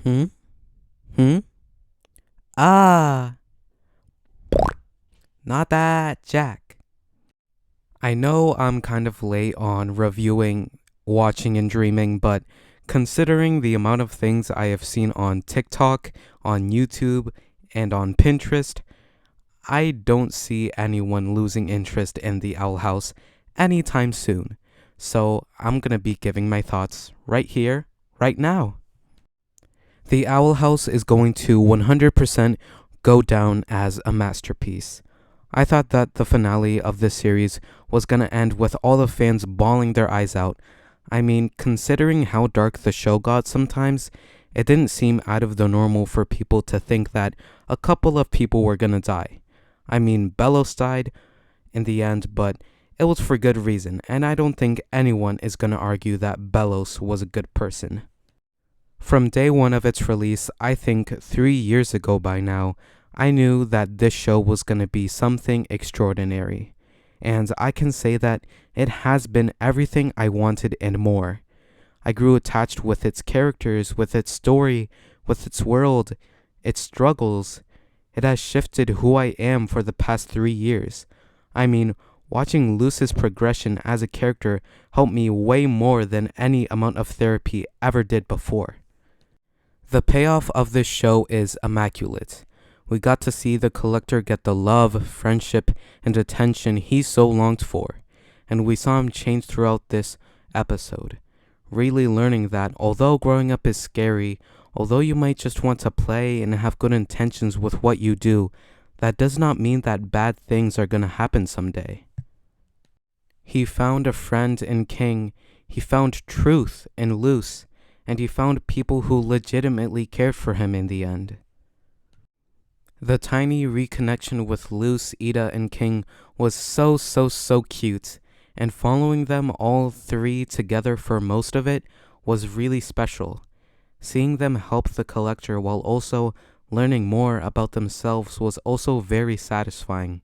Hmm? Hmm? Ah, not that, Jack. I know I'm kind of late on reviewing Watching and Dreaming, but considering the amount of things I have seen on TikTok, on YouTube, and on Pinterest, I don't see anyone losing interest in the Owl House anytime soon. So I'm gonna be giving my thoughts right here, right now. The Owl House is going to 100% go down as a masterpiece. I thought that the finale of this series was going to end with all the fans bawling their eyes out. I mean, considering how dark the show got sometimes, it didn't seem out of the normal for people to think that a couple of people were going to die. I mean, Bellows died in the end, but it was for good reason, and I don't think anyone is going to argue that Bellows was a good person. From day one of its release, I think 3 years ago by now, I knew that this show was going to be something extraordinary. And I can say that it has been everything I wanted and more. I grew attached with its characters, with its story, with its world, its struggles. It has shifted who I am for the past 3 years. I mean, watching Luce's progression as a character helped me way more than any amount of therapy ever did before. The payoff of this show is immaculate. We got to see the Collector get the love, friendship, and attention he so longed for, and we saw him change throughout this episode, really learning that although growing up is scary, although you might just want to play and have good intentions with what you do, that does not mean that bad things are going to happen someday. He found a friend in King, he found truth in Luce, and he found people who legitimately cared for him in the end. The tiny reconnection with Luce, Ida, and King was so cute, and following them all three together for most of it was really special. Seeing them help the Collector while also learning more about themselves was also very satisfying.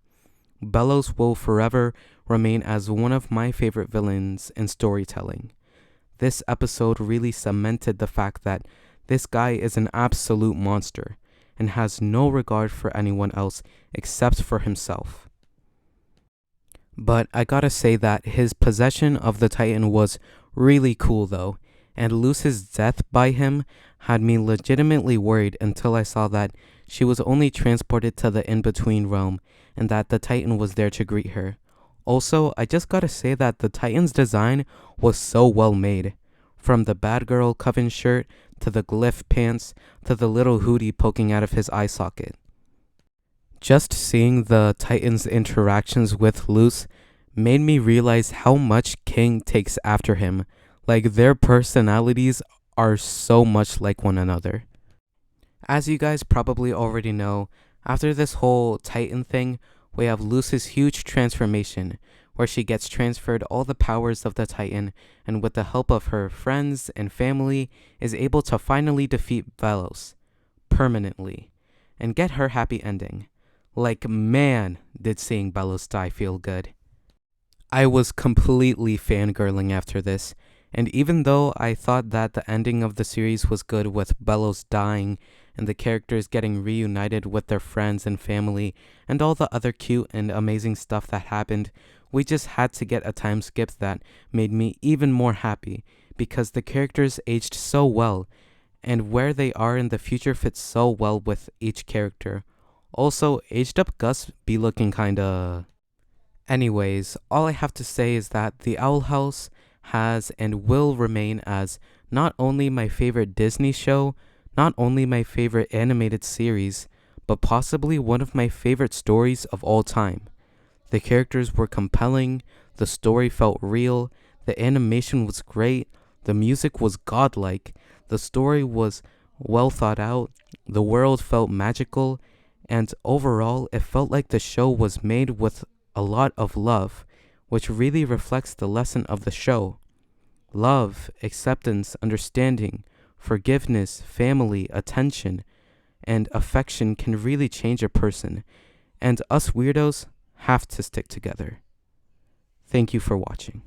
Bellows will forever remain as one of my favorite villains in storytelling. This episode really cemented the fact that this guy is an absolute monster and has no regard for anyone else except for himself. But I gotta say that his possession of the Titan was really cool though, and Luce's death by him had me legitimately worried until I saw that she was only transported to the in-between realm and that the Titan was there to greet her. Also, I just gotta say that the Titan's design was so well made. From the Bad Girl Coven shirt, to the glyph pants, to the little hoodie poking out of his eye socket. Just seeing the Titan's interactions with Luce made me realize how much King takes after him. Like, their personalities are so much like one another. As you guys probably already know, after this whole Titan thing, we have Luce's huge transformation, where she gets transferred all the powers of the Titan, and with the help of her friends and family, is able to finally defeat Velos permanently and get her happy ending. Like, man, did seeing Bellows die feel good. I was completely fangirling after this, and even though I thought that the ending of the series was good with Bellows dying and the characters getting reunited with their friends and family and all the other cute and amazing stuff that happened, we just had to get a time skip that made me even more happy because the characters aged so well and where they are in the future fits so well with each character. Also, aged up Gus be looking kinda... Anyways, all I have to say is that The Owl House has and will remain as not only my favorite Disney show, not only my favorite animated series, but possibly one of my favorite stories of all time. The characters were compelling, the story felt real, the animation was great, the music was godlike, the story was well thought out, the world felt magical, and overall it felt like the show was made with a lot of love, which really reflects the lesson of the show. Love, acceptance, understanding, forgiveness, family, attention, and affection can really change a person, and us weirdos have to stick together. Thank you for watching.